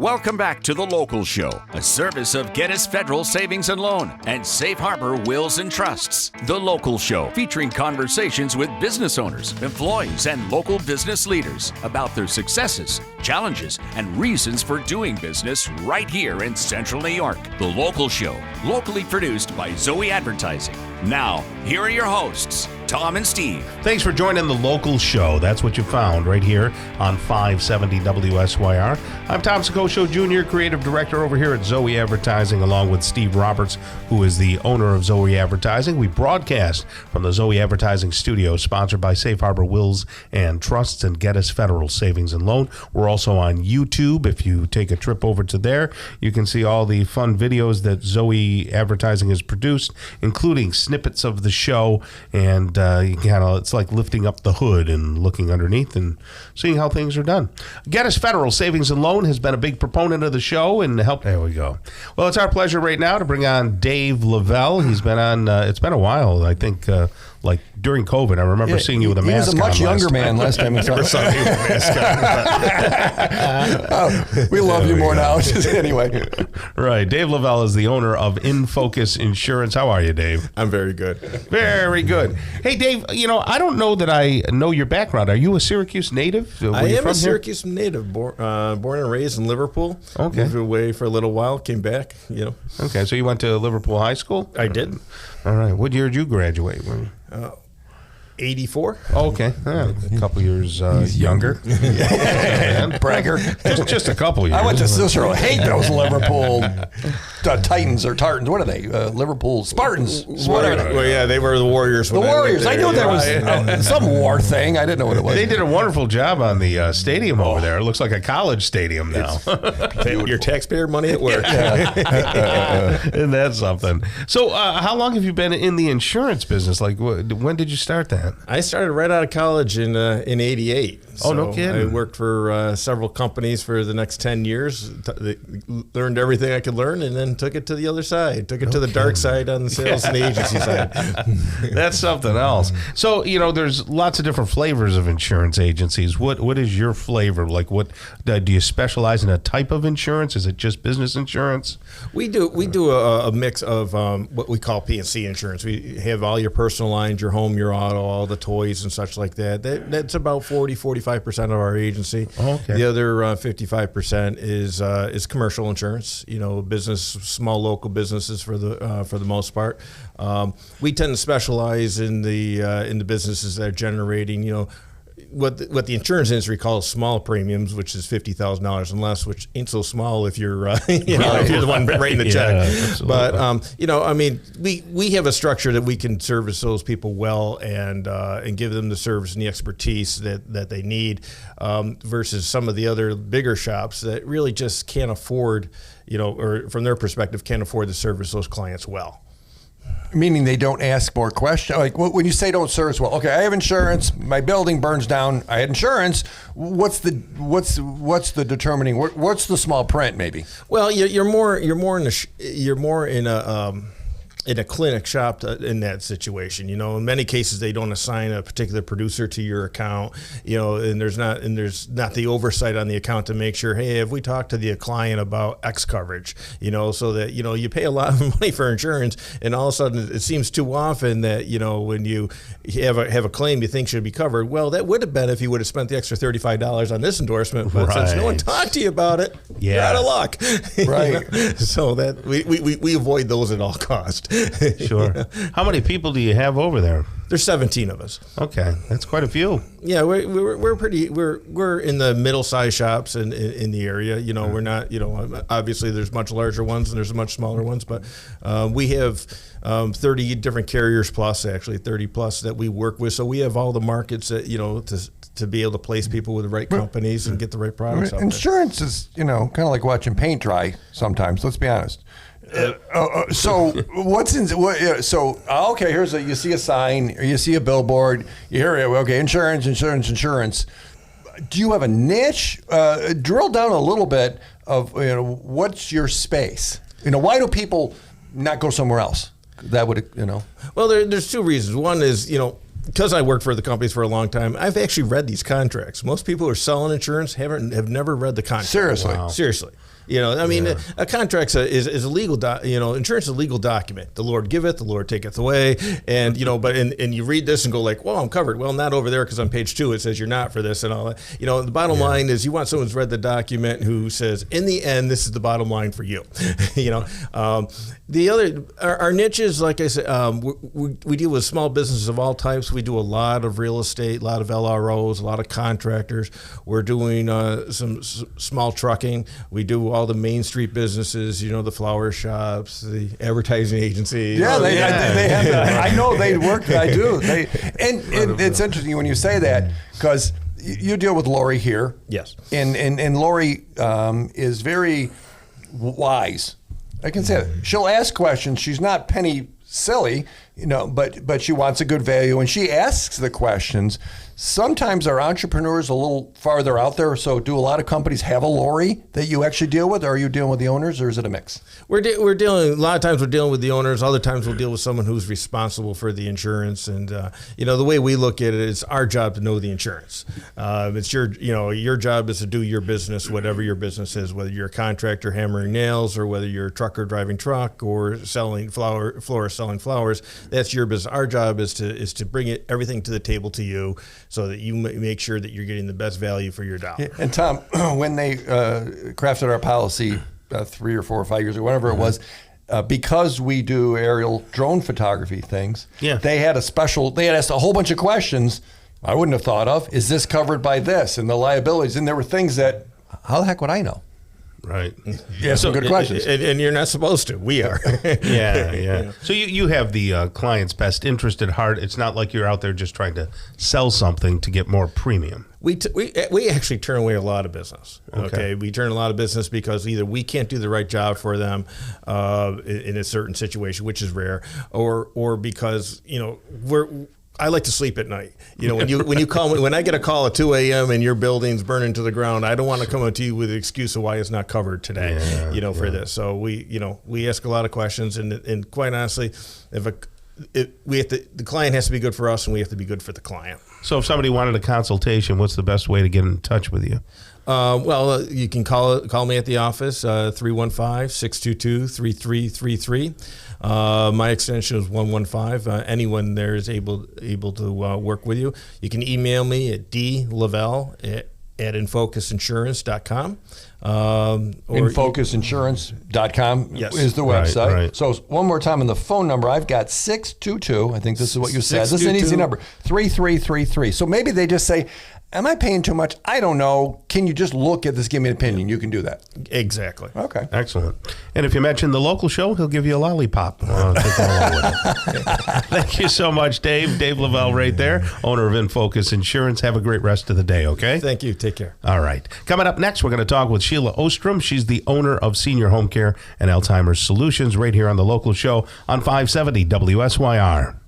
Welcome back to The Local Show, a service of Gettys Federal Savings and Loan and Safe Harbor Wills and Trusts. The Local Show, featuring conversations with business owners, employees, and local business leaders about their successes, challenges, and reasons for doing business right here in Central New York. The Local Show, locally produced by Zoey Advertising. Now, here are your hosts, Tom and Steve. Thanks for joining The Local Show. That's what you found right here on 570 WSYR. I'm Tom Soccocio Jr., Creative Director over here at Zoey Advertising, along with Steve Roberts, who is the owner of Zoey Advertising. We broadcast from the Zoey Advertising studio, sponsored by Safe Harbor Wills and Trusts and Gettys Federal Savings and Loan. We're also on YouTube. If you take a trip over to there, you can see all the fun videos that Zoey Advertising has produced, including snippets of the show, and you kind of, it's like lifting up the hood and looking underneath and seeing how things are done. Gettys Federal Savings and Loan has been a big proponent of the show and help. There we go. Well, it's our pleasure right now to bring on Dave Lavelle. He's been on. It's been a while. I think like during COVID, I remember seeing you with a mask on. He was a much younger man last time we saw him. We love you more now. Anyway. Right. Dave Lavelle is the owner of InFocus Insurance. How are you, Dave? I'm very good. Very good. Hey, Dave, I don't know that I know your background. Are you a Syracuse native? I am a Syracuse native, born and raised in Liverpool. Okay. Moved away for a little while, came back, Okay, so you went to Liverpool High School? I did. All right. What year did you graduate? 84. Okay. Yeah, a couple years younger. Bragger. Just a couple years. I went to Cicero. I hate those Liverpool Titans or Tartans. What are they? Liverpool Spartans. Whatever. Well, yeah, they were the Warriors. The Warriors. I knew there was some war thing. I didn't know what it was. They did a wonderful job on the stadium over there. It looks like a college stadium now. Your taxpayer money at work. Isn't that something? So how long have you been in the insurance business? Like, when did you start that? I started right out of college in '88. Oh, no kidding. I worked for several companies for the next 10 years. Learned everything I could learn, and then took it to the other side. Took it to the dark side on the sales and agency side. That's something else. So, there's lots of different flavors of insurance agencies. What is your flavor? Like, what do you specialize in a type of insurance? Is it just business insurance? We do a mix of what we call P&C insurance. We have all your personal lines, your home, your auto, all the toys and such like that. That's about 45% of our agency. Okay. The other 55% is commercial insurance. Business, small local businesses for the most part. We tend to specialize in the businesses that are generating what the insurance industry calls small premiums, which is $50,000 and less, which ain't so small if you're if you're the one writing the check. But we have a structure that we can service those people well and give them the service and the expertise that they need, versus some of the other bigger shops that really just can't afford, or from their perspective, can't afford to service those clients well. Meaning they don't ask more questions. Like when you say don't service well, okay, I have insurance. My building burns down. I had insurance. What's the determining? What's the small print? Maybe. Well, you're more in a clinic shop in that situation. In many cases they don't assign a particular producer to your account. And there's not the oversight on the account to make sure, hey, have we talked to the client about X coverage? So that you pay a lot of money for insurance, and all of a sudden it seems too often that when you have a claim you think should be covered, well, that would have been if you would have spent the extra $35 on this endorsement, but since no one talked to you about it, you're out of luck. Right. So that we avoid those at all costs. Sure. How many people do you have over there? There's 17 of us. Okay, that's quite a few. Yeah, we're in the middle-sized shops in the area. We're not. Obviously there's much larger ones and there's much smaller ones, but we have 30 different carriers plus, actually 30 plus that we work with. So we have all the markets that to be able to place people with the right companies and get the right products. Insurance is kind of like watching paint dry sometimes. Let's be honest. So okay, you see a sign or you see a billboard, you hear it, okay, insurance. Do you have a niche? Drill down a little bit of what's your space? Why do people not go somewhere else? That would Well, there's two reasons. One is because I worked for the companies for a long time, I've actually read these contracts. Most people who are selling insurance have never read the contract. Seriously. Wow. Seriously. I mean, a contract is a legal, insurance is a legal document. The Lord giveth, the Lord taketh away. And, but you read this and go like, well, I'm covered. Well, not over there because on page 2 it says you're not for this and all that. The bottom line is you want someone who's read the document who says, in the end, this is the bottom line for you. Our niches, like I said, we deal with small businesses of all types. We do a lot of real estate, a lot of LROs, a lot of contractors. We're doing some small trucking. We do all the Main Street businesses, the flower shops, the advertising agencies. Yeah, they have that. I know they work. I do. It's interesting when you say that because you deal with Lori here. Yes. And Lori is very wise. I can say that. She'll ask questions. She's not penny silly, but she wants a good value, and she asks the questions. Sometimes our entrepreneurs a little farther out there. So do a lot of companies have a Lori that you actually deal with, or are you dealing with the owners, or is it a mix? We're dealing, a lot of times we're dealing with the owners. Other times we'll deal with someone who's responsible for the insurance. And, the way we look at it, it's our job to know the insurance. It's your job is to do your business, whatever your business is, whether you're a contractor hammering nails or whether you're a trucker driving truck or selling florist selling flowers. That's your business. Our job is to bring everything to the table to you, so that you make sure that you're getting the best value for your dollar. And Tom, when they crafted our policy 3 or 4 or 5 years ago, whatever it was, because we do aerial drone photography things, they had asked a whole bunch of questions I wouldn't have thought of. Is this covered by this? And the liabilities. And there were things that, how the heck would I know? Right. Yeah, some good questions. And you're not supposed to. We are. Yeah. So you have the client's best interest at heart. It's not like you're out there just trying to sell something to get more premium. We actually turn away a lot of business. Okay, we turn a lot of business because either we can't do the right job for them in a certain situation, which is rare, or because I like to sleep at night. When you call me, when I get a call at 2 a.m. and your building's burning to the ground, I don't want to come up to you with the excuse of why it's not covered today. For this. So we ask a lot of questions, and quite honestly, the client has to be good for us, and we have to be good for the client. So if somebody wanted a consultation, what's the best way to get in touch with you? You can call me at the office, 315-622-3333. My extension is 115. Anyone there is able to work with you. You can email me at dlavelle at InFocusInsurance.com. InFocusInsurance.com is the website. Right. So one more time on the phone number, I've got 622, I think this is what you said. This is an easy number, 3333. So maybe they just say, am I paying too much? I don't know. Can you just look at this, give me an opinion? You can do that. Exactly. Okay. Excellent. And if you mention the local show, he'll give you a lollipop. Thank you so much, Dave. Dave Lavelle right there, owner of InFocus Insurance. Have a great rest of the day, okay? Thank you. Take care. All right. Coming up next, we're going to talk with Sheila Ostrom. She's the owner of Senior Home Care and Alzheimer's Solutions right here on the local show on 570 WSYR.